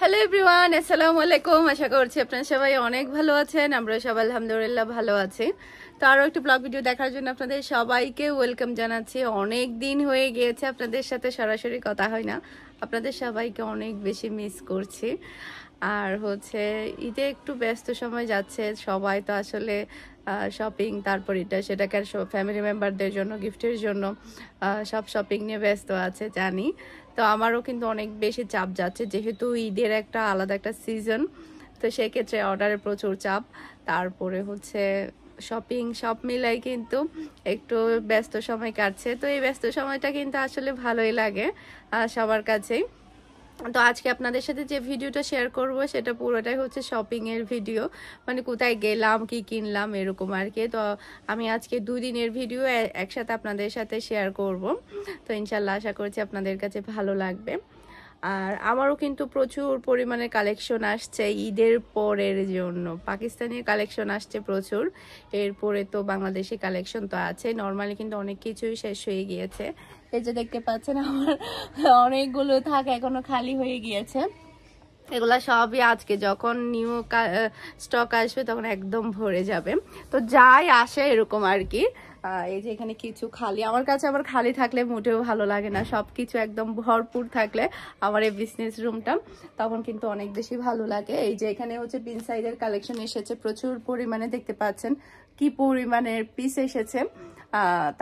Hello everyone, আসসালামু আলাইকুম। আশা করছি আপনারা সবাই অনেক ভালো আছেন। আমরা সবাই আলহামদুলিল্লাহ ভালো আছি। তো আরও একটি ব্লগ ভিডিও দেখার জন্য আপনাদের সবাইকে ওয়েলকাম জানাচ্ছি। অনেক দিন হয়ে গিয়েছে আপনাদের সাথে সরাসরি কথা হয় না। আপনাদের সবাইকে অনেক বেশি মিস করছি। আর হচ্ছে ঈদে একটু ব্যস্ত সময় যাচ্ছে, সবাই তো আসলে শপিং, তারপর এটা সেটাকে ফ্যামিলি মেম্বারদের জন্য গিফটের জন্য সব শপিং নিয়ে ব্যস্ত আছে জানি। তো আমারও কিন্তু অনেক বেশি চাপ যাচ্ছে, যেহেতু ঈদের একটা আলাদা একটা সিজন, তো সেক্ষেত্রে অর্ডারের প্রচুর চাপ, তারপরে হচ্ছে শপিং, সব মিলাই কিন্তু একটু ব্যস্ত সময় কাটছে। তো এই ব্যস্ত সময়টা কিন্তু আসলে ভালোই লাগে সবার কাছেই। তো আজকে আপনাদের সাথে যে ভিডিওটা শেয়ার করব সেটা পুরোটাই হচ্ছে শপিং এর ভিডিও, মানে কোথায় গেলাম, কি কিনলাম, এরকম আর কি। তো আমি আজকে 2 দিনের ভিডিও একসাথে আপনাদের সাথে শেয়ার করব। তো ইনশাল্লাহ আশা করছি আপনাদের কাছে ভালো লাগবে। আর আমারও কিন্তু প্রচুর পরিমাণে কালেকশন আসছে ঈদের পরের জন্য। পাকিস্তানি কালেকশন আসছে প্রচুর, এরপরে তো বাংলাদেশি কালেকশন তো আছে। নর্মালি কিন্তু অনেক কিছুই শেষ হয়ে গিয়েছে। এই যে দেখতে পাচ্ছেন আমার অনেকগুলো থাক এখনো খালি হয়ে গিয়েছে। এগুলা সবই আজকে যখন নিউ স্টক আসবে তখন একদম ভরে যাবে। তো যাই আসে এরকম আর কি। এই যে এখানে কিছু খালি, আমার কাছে আবার খালি থাকলে মোটেও ভালো লাগে না। সবকিছু একদম ভরপুর থাকলে আমার এই বিজনেস রুমটা তখন কিন্তু অনেক বেশি ভালো লাগে। এই যে এখানে হচ্ছে পিন সাইজের কালেকশন এসেছে প্রচুর পরিমাণে, দেখতে পাচ্ছেন কি পরিমাণের পিস এসেছে।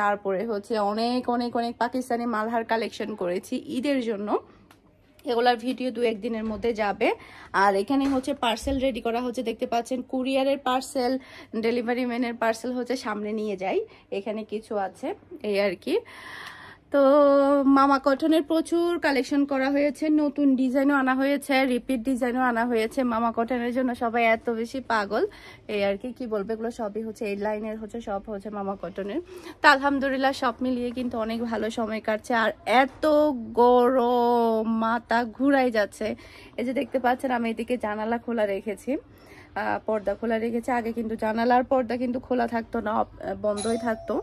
তারপরে হচ্ছে অনেক অনেক অনেক পাকিস্তানি মালহার কালেকশন করেছি ঈদের জন্য। এগুলার ভিডিও 2-1 দিনের মধ্যে যাবে। আর এখানে হচ্ছে পার্সেল রেডি করা হচ্ছে, দেখতে পাচ্ছেন কুরিয়ারের পার্সেল, ডেলিভারি ম্যানের পার্সেল হচ্ছে সামনে নিয়ে যাই। এখানে কিছু আছে এই আর কি। তো মামা কটনের প্রচুর কালেকশন করা হয়েছে, নতুন ডিজাইনও আনা হয়েছে, রিপিট ডিজাইনও আনা হয়েছে। মামা কটনের জন্য সবাই এত বেশি পাগল, এই আর কি। কি বলবো, এগুলো সবই হচ্ছে এই লাইনের, হচ্ছে সব হচ্ছে মামা কটনের। তো আলহামদুলিল্লাহ সব মিলিয়ে কিন্তু অনেক ভালো সময় কাটছে। আর এত গরম, মাথা ঘুরাই যাচ্ছে। এই যে দেখতে পাচ্ছেন আমি এদিকে জানালা খোলা রেখেছি, পর্দা খোলা রেখেছে। আগে কিন্তু জানালার পর্দা কিন্তু খোলা থাকতো না, বন্ধই থাকতো,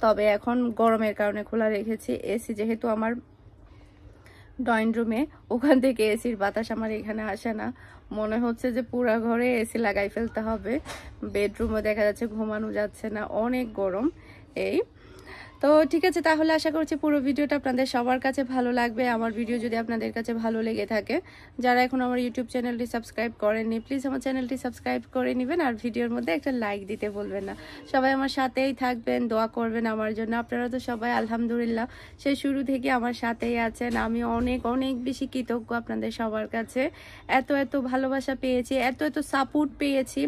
তবে এখন গরমের কারণে খোলা রেখেছি। এসি যেহেতু আমার ড্রয়িং রুমে, ওখান থেকে এসির বাতাস আমার এখানে আসে না। মনে হচ্ছে যে পুরো ঘরে এসি লাগাই ফেলতে হবে। বেডরুমে দেখা যাচ্ছে ঘুমানো যাচ্ছে না, অনেক গরম। এই তো ঠিক আছে, তাহলে আশা করছি পুরো ভিডিওটা আপনাদের সবার কাছে ভালো লাগবে। আমার ভিডিও যদি আপনাদের কাছে ভালো লেগে থাকে, যারা এখন আমার ইউটিউব চ্যানেলটি সাবস্ক্রাইব করেননি প্লিজ আমার চ্যানেলটি সাবস্ক্রাইব করে নেবেন। আর ভিডিওর মধ্যে একটা লাইক দিতে বলবেন না। সবাই আমার সাথেই থাকবেন, দোয়া করবেন আমার জন্য। আপনারা তো সবাই আলহামদুলিল্লাহ সেই শুরু থেকে আমার সাথেই আছেন। আমি অনেক অনেক বেশি কৃতজ্ঞ আপনাদের সবার কাছে। এত এত ভালোবাসা পেয়েছি, এত এত সাপোর্ট পেয়েছি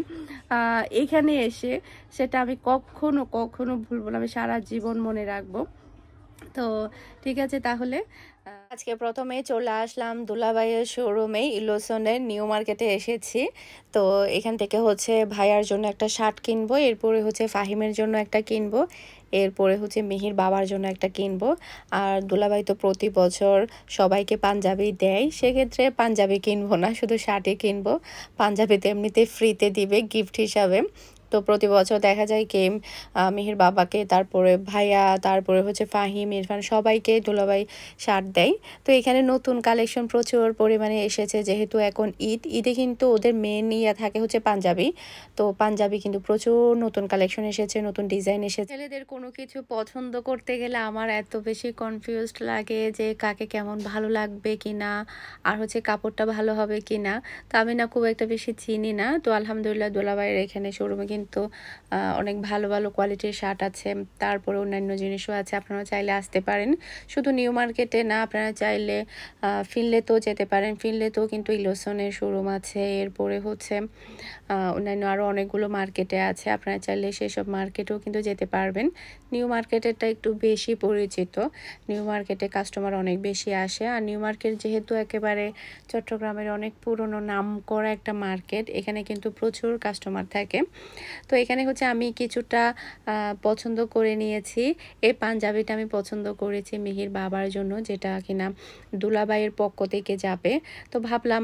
এখানে এসে, সেটা আমি কখনো কখনো ভুলবো না। আমি সারা জীবন মনে রাখবো। তো ঠিক আছে, তাহলে আজকে প্রথমে চলে আসলাম দুলাভাইয়ের শোরুমে, ইলোসনের নিউ মার্কেটে এসেছি। তো এখান থেকে হচ্ছে ভাইয়ার জন্য একটা শার্ট কিনবো, এরপরে হচ্ছে ফাহিমের জন্য একটা কিনবো, এরপরে হচ্ছে মিহির বাবার জন্য একটা কিনবো। আর দুলাভাই তো প্রতি বছর সবাইকে পাঞ্জাবি দেয়, সেক্ষেত্রে পাঞ্জাবি কিনবো না, শুধু শার্টই কিনবো। পাঞ্জাবিতে এমনিতে ফ্রিতে দিবে গিফট হিসাবে। তো প্রতি বছর দেখা যায় কি মিহির বাবাকে, তারপরে ভাইয়া, তারপরে হচ্ছে ফাহিম, ইরফান, সবাইকে দুলাভাই শার্ট দেয়। তো এখানে নতুন কালেকশন প্রচুর পরিমাণে এসেছে, যেহেতু এখন ঈদে কিন্তু ওদের মেন ইয়ে থাকে হচ্ছে পাঞ্জাবি। তো পাঞ্জাবি কিন্তু প্রচুর নতুন কালেকশন এসেছে, নতুন ডিজাইন এসেছে। ছেলেদের কোনো কিছু পছন্দ করতে গেলে আমার এত বেশি কনফিউজড লাগে যে কাকে কেমন ভালো লাগবে কিনা, আর হচ্ছে কাপড়টা ভালো হবে কিনা। তো আমি না খুব একটা বেশি চিনি না। তো আলহামদুলিল্লাহ দুলাভাইয়ের এখানে শোরুমে কিন্তু অনেক ভালো ভালো কোয়ালিটির শার্ট আছে, তারপরে অন্যান্য জিনিসও আছে। আপনারা চাইলে আসতে পারেন, শুধু নিউ মার্কেটে না, আপনারা চাইলে ফিনলেতেও যেতে পারেন। ফিনলেতেও কিন্তু ইলোসনের শোরুম আছে, এরপরে হচ্ছে অন্যান্য আরও অনেকগুলো মার্কেটে আছে। আপনারা চাইলে সেসব মার্কেটেও কিন্তু যেতে পারবেন। নিউ মার্কেটেরটা একটু বেশি পরিচিত, নিউ মার্কেটে কাস্টমার অনেক বেশি আসে। আর নিউ মার্কেট যেহেতু একেবারে চট্টগ্রামের অনেক পুরনো নাম করা একটা মার্কেট, এখানে কিন্তু প্রচুর কাস্টমার থাকে। তো এখানে হচ্ছে আমি কিছুটা পছন্দ করে নিয়েছি। এই পাঞ্জাবিটা আমি পছন্দ করেছি মিহির বাবার জন্য, যেটা কিনা দুলাভাইয়ের পক্ষ থেকে যাবে। তো ভাবলাম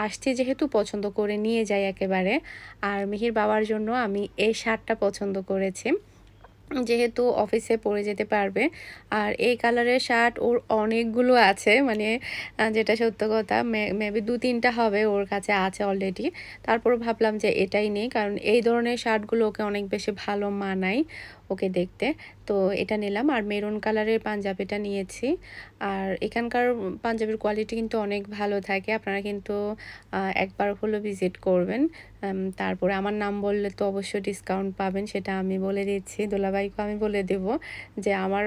আসছি যেহেতু পছন্দ করে নিয়ে যাই একেবারে। আর মিহির বাবার জন্য আমি এই শার্টটা পছন্দ করেছি। যেহেতু অফিসে পরে যেতে পারবে। আর এই কালারের শার্ট ওর অনেকগুলো আছে, মানে যেটা সত্য কথা, মেবি 2-3টা হবে, ওর কাছে আছে অলরেডি। তারপর ভাবলাম যে এটাই নেই, কারণ এই ধরনের শার্টগুলো ওকে অনেক বেশি ভালো মানায় ওকে দেখতে। তো এটা নিলাম। আর মেরুন কালারের পাঞ্জাবিটা নিয়েছি। আর এখানকার পাঞ্জাবির কোয়ালিটি কিন্তু অনেক ভালো থাকে, আপনারা কিন্তু একবার হলো ভিজিট করবেন। তারপরে আমার নাম বললে তো অবশ্যই ডিসকাউন্ট পাবেন, সেটা আমি বলে দিচ্ছি। দোলাভাইকে আমি বলে দেব যে আমার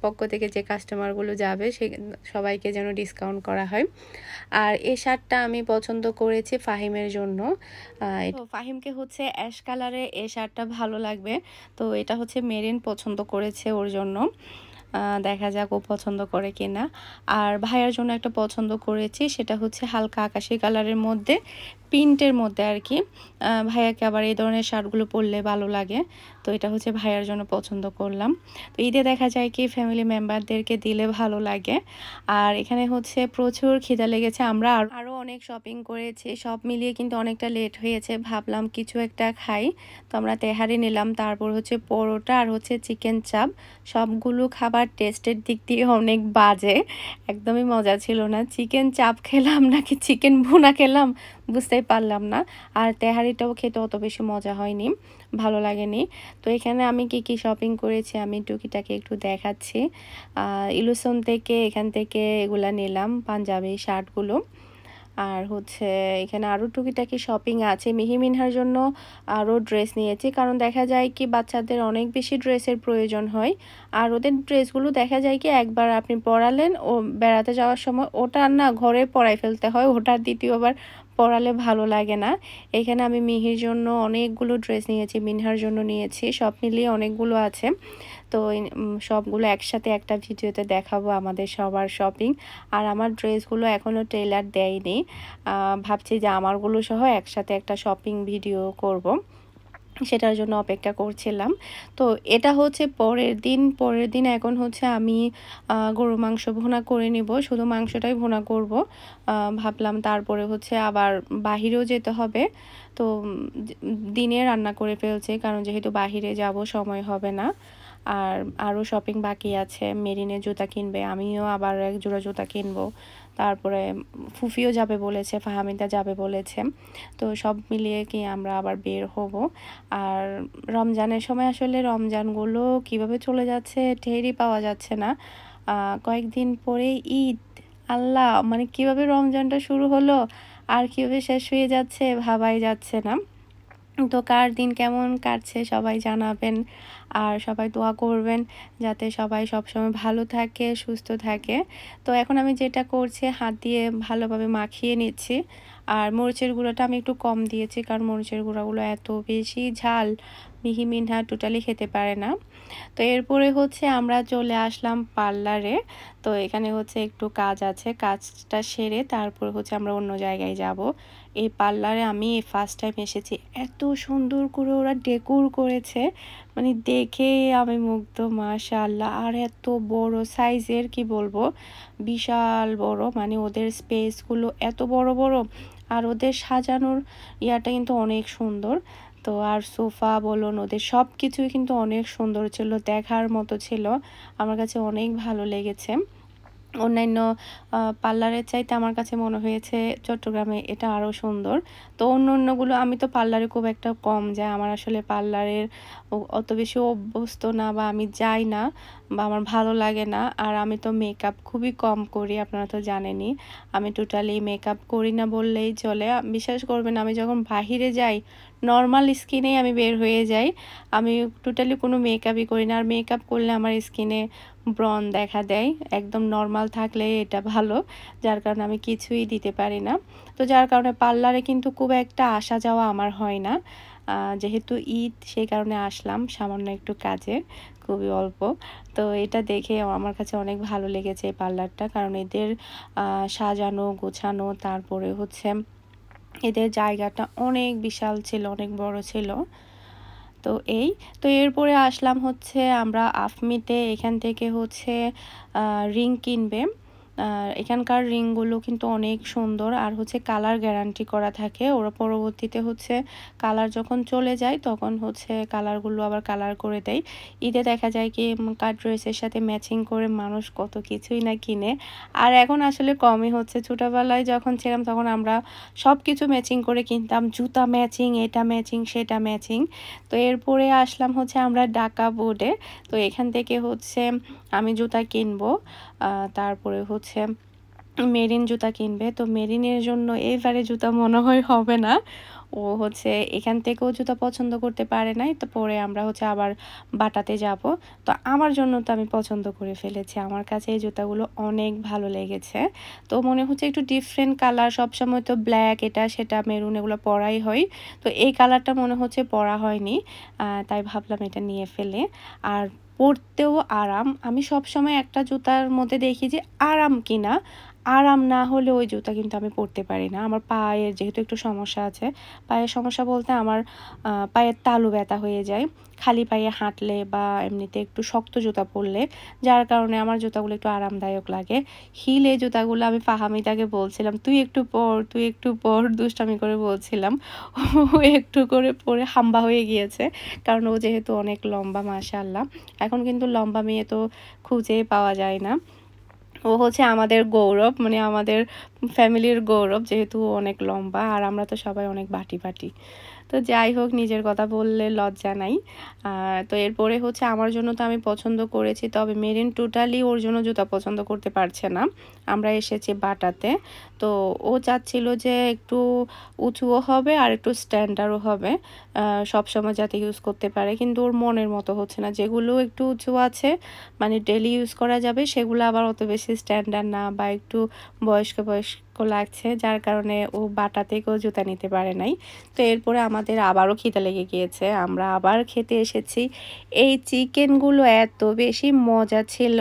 পক্ষ থেকে যে কাস্টমারগুলো যাবে সে সবাইকে যেন ডিসকাউন্ট করা হয়। আর এই শার্টটা আমি পছন্দ করেছি ফাহিমের জন্য। তো ফাহিমকে হচ্ছে অ্যাশ কালারে এই শার্টটা ভালো লাগবে, তো এটা হচ্ছে মেরিন পছন্দ করেছে ওর জন্য। দেখা যাক ও পছন্দ করে কিনা। আর ভাইয়ার জন্য একটা পছন্দ করেছি, সেটা হচ্ছে হালকা আকাশি কালারের মধ্যে, প্রিন্টের মধ্যে আর কি। ভাইয়াকে আবার এই ধরনের শার্টগুলো পরলে ভালো লাগে, তো এটা হচ্ছে ভাইয়ার জন্য পছন্দ করলাম। তো ঈদে দেখা যায় কি ফ্যামিলি মেম্বারদেরকে দিলে ভালো লাগে। আর এখানে হচ্ছে প্রচুর খিদা লেগেছে, আমরা আরও অনেক শপিং করেছি, সব মিলিয়ে কিন্তু অনেকটা লেট হয়েছে। ভাবলাম কিছু একটা খাই, তো আমরা তেহারি নিলাম, তারপর হচ্ছে পরোটা আর হচ্ছে চিকেন চাপ। সবগুলো খাবার টেস্টের দিক দিয়ে অনেক বাজে, একদমই মজা ছিল না। চিকেন চাপ খেলাম নাকি চিকেন ভুনা খেলাম বুঝতেই পারলাম না। আর তেহারিটাও খেতে অত বেশি মজা হয়নি, ভালো লাগেনি। তো এখানে আমি কি কি শপিং করেছি আমি টুকিটাকে একটু দেখাচ্ছি। ইলুশন থেকে এখান থেকে এগুলা নিলাম, পাঞ্জাবি শার্টগুলো। আর হচ্ছে এখানে আরও টুকিটাকি শপিং আছে। মিহিমিনহার জন্য আরও ড্রেস নিয়েছি, কারণ দেখা যায় কি বাচ্চাদের অনেক বেশি ড্রেসের প্রয়োজন হয়। আর ওদের ড্রেসগুলো দেখা যায় কি একবার আপনি পরালেন, ও বেড়াতে যাওয়ার সময় ওটা না ঘরে পরাই ফেলতে হয়, ওটা দ্বিতীয়বার পরালে ভালো লাগে না। এখানে আমি মিহির জন্য অনেকগুলো ড্রেস নিয়েছি, মিনহার জন্য নিয়েছি, সব মিলিয়ে অনেকগুলো আছে। তো সবগুলো একসাথে একটা ভিডিওতে দেখাবো আমাদের সবার শপিং। আর আমার ড্রেসগুলো এখনও টেইলার দেয়নি, ভাবছি যে আমারগুলো সহ একসাথে একটা শপিং ভিডিও করব, সেটার জন্য অপেক্ষা করছিলাম। তো এটা হচ্ছে পরের দিন এখন হচ্ছে আমি গরুর মাংস ভুনা করে নিব, শুধু মাংসটাই ভুনা করব। ভাবলাম তারপরে হচ্ছে আবার বাহিরেও যেতে হবে, তো দিনে রান্না করে ফেলছে, কারণ যেহেতু বাহিরে যাব সময় হবে না। আর আরও শপিং বাকি আছে, মেরিনের জুতা কিনবে, আমিও আবার এক জোড়া জুতা কিনবো। তারপরে ফুফিও যাবে বলেছে, ফাহামিদা যাবে বলেছে। তো সব মিলিয়ে কি আমরা আবার বের হব। আর রমজানের সময় আসলে রমজানগুলো কিভাবে চলে যাচ্ছে টেরই পাওয়া যাচ্ছে না। কয়েকদিন পরে ঈদ, আল্লাহ, মানে কিভাবে রমজানটা শুরু হলো আর কিভাবে শেষ হয়ে যাচ্ছে ভাবাই যাচ্ছে না। তো কার দিন কেমন কাটছে সবাই জানাবেন, আর সবাই দোয়া করবেন যাতে সবাই সবসময় ভালো থাকে, সুস্থ থাকে। তো এখন আমি যেটা করছি হাত দিয়ে ভালোভাবে মাখিয়ে নিচ্ছি। আর মরিচের গুঁড়োটা আমি একটু কম দিয়েছি, কারণ মরিচের গুঁড়োগুলো এত বেশি ঝাল মিহিমিনহা টোটালি খেতে পারে না। তো এরপরে হচ্ছে আমরা চলে আসলাম পার্লারে। তো এখানে হচ্ছে একটু কাজ আছে, কাজটা সেরে তারপর হচ্ছে আমরা অন্য জায়গায় যাব। এই পার্লারে আমি ফার্স্ট টাইম এসেছি, এত সুন্দর করে ওরা ডেকোর করেছে, মানে দেখে আমি মুগ্ধ, মাশাআল্লাহ। আর এত বড় সাইজের, কি বলবো, বিশাল বড়, মানে ওদের স্পেসগুলো এত বড় বড়। আর ওদের সাজানোর ইয়াটা কিন্তু অনেক সুন্দর। তো আর সোফা বলুন, ওদের সব কিছুই কিন্তু অনেক সুন্দর ছিল, দেখার মতো ছিল, আমার কাছে অনেক ভালো লেগেছে। অন্যান্য পার্লারের চাইতে আমার কাছে মনে হয়েছে চট্টগ্রামে এটা আরও সুন্দর। তো অন্যগুলো আমি তো পার্লারে খুব একটা কম যাই, আমার আসলে পার্লারের অত বেশি অভ্যস্ত না, বা আমি যাই না, বা আমার ভালো লাগে না। আর আমি তো মেকআপ খুবই কম করি, আপনারা তো জানেনই, আমি টোটালি মেকআপ করি না বললেই চলে। বিশ্বাস করবেন, আমি যখন বাহিরে যাই নর্মাল স্কিনেই আমি বের হয়ে যাই, আমি টোটালি কোনো মেকআপই করি না। আর মেকআপ করলে আমার স্কিনে ব্রণ দেখা দেয়, একদম নর্মাল থাকলে এটা ভালো, যার কারণে আমি কিছুই দিতে পারি না। তো যার কারণে পার্লারে কিন্তু খুব একটা আসা যাওয়া আমার হয় না। যেহেতু ঈদ সেই কারণে আসলাম সামান্য একটু কাজে, খুবই অল্প। তো এটা দেখে আমার কাছে অনেক ভালো লেগেছে এই পার্লারটা, কারণ এদের সাজানো গোছানো, তারপরে হচ্ছে এদের জায়গাটা অনেক বিশাল ছিল, অনেক বড় ছিল। তো তো এরপরে আসলাম হচ্ছে আমরা আফমিতে, এখান থেকে হচ্ছে রিং কিনবে। আর এখানকার রিংগুলো কিন্তু অনেক সুন্দর, আর হচ্ছে কালার গ্যারান্টি করা থাকে। ওরা পরবর্তীতে হচ্ছে কালার যখন চলে যায় তখন হচ্ছে কালারগুলো আবার কালার করে দেয়। ঈদে দেখা যায় কি কার ড্রেসের সাথে ম্যাচিং করে মানুষ কত কিছুই না কিনে। আর এখন আসলে কমই হচ্ছে, ছোটোবেলায় যখন ছিলাম তখন আমরা সব কিছু ম্যাচিং করে কিনতাম, জুতা ম্যাচিং, এটা ম্যাচিং, সেটা ম্যাচিং। তো এরপরে আসলাম হচ্ছে আমরা ঢাকা বোর্ডে। তো এখান থেকে হচ্ছে আমি জুতা কিনবো, তারপরে হচ্ছে মেরিন জুতা কিনবে। তো মেরিনের জন্য এবারে জুতা মনে হয় হবে না, ও হচ্ছে এখান থেকেও জুতা পছন্দ করতে পারে নাই। তো পরে আমরা হচ্ছে আবার বাটাতে যাব। তো আমার জন্য তো আমি পছন্দ করে ফেলেছি, আমার কাছে এই জুতাগুলো অনেক ভালো লেগেছে। তো মনে হচ্ছে একটু ডিফারেন্ট কালার, সবসময় তো ব্ল্যাক এটা সেটা মেরুন এগুলো পরাই হয়, তো এই কালারটা মনে হচ্ছে পরা হয়নি, তাই ভাবলাম এটা নিয়ে ফেলে। আর পরতেও আরাম, আমি সবসময় একটা জুতার মধ্যে দেখি যে আরাম কিনা, আরাম না হলে ওই জুতা কিন্তু আমি পরতে পারি না। আমার পায়ের যেহেতু একটু সমস্যা আছে, পায়ের সমস্যা বলতে আমার পায়ের তালু ব্যথা হয়ে যায় খালি পায়ে হাঁটলে বা এমনিতে একটু শক্ত জুতা পরলে, যার কারণে আমার জুতাগুলো একটু আরামদায়ক লাগে। হিল এই জুতাগুলো আমি ফাহামিদাকে বলছিলাম তুই একটু পর, তুই একটু পর, দুষ্টামি করে বলছিলাম। ও একটু করে পরে হাম্বা হয়ে গিয়েছে, কারণ ও যেহেতু অনেক লম্বা মাশাআল্লাহ। এখন কিন্তু লম্বা মেয়ে তো খুঁজেই পাওয়া যায় না। ও হচ্ছে আমাদের গৌরব, মানে আমাদের ফ্যামিলির গৌরব, যেহেতু অনেক লম্বা আর আমরা তো সবাই অনেক বাটি বাটি। তো যাই হোক, নিজের কথা বললে লজ্জা নাই। তো এরপরে হচ্ছে আমার জন্য তো আমি পছন্দ করেছি, তবে মেরিন টোটালি ওর জন্য জুতা পছন্দ করতে পারছে না। আমরা এসেছি বাটাতে, তো ও চাচ্ছিল যে একটু উঁচুও হবে আর একটু স্ট্যান্ডার্ডও হবে, সবসময় যাতে ইউজ করতে পারে। কিন্তু ওর মনের মতো হচ্ছে না, যেগুলো একটু উঁচু আছে মানে ডেলি ইউজ করা যাবে সেগুলো আবার অত বেশি স্ট্যান্ডার্ড না বা একটু বয়স্ক লাগছে, যার কারণে ও বাটা থেকেও জুতা নিতে পারে নাই। তো এরপরে আমাদের আবারও খিদে লেগে গিয়েছে, আমরা আবার খেতে এসেছি। এই চিকেনগুলো এত বেশি মজা ছিল,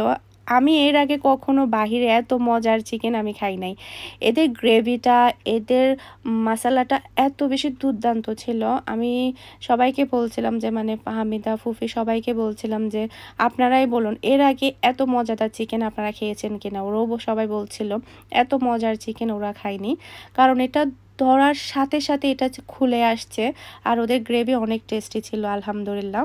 আমি এর আগে কখনো বাহিরে এত মজার চিকেন আমি খাই নাই। এদের গ্রেভিটা, এদের মশলাটা এত বেশি দুর্দান্ত ছিল। আমি সবাইকে বলছিলাম যে মানে ফাহামিদা, ফুফি সবাইকে বলছিলাম যে আপনারাই বলুন এর আগে এত মজাদার চিকেন আপনারা খেয়েছেন কিনা। ওরাও সবাই বলছিল এত মজার চিকেন ওরা খায়নি, কারণ এটা ধরার সাথে সাথে এটা খুলে আসছে। আর ওদের গ্রেভি অনেক টেস্টি ছিল আলহামদুলিল্লাহ।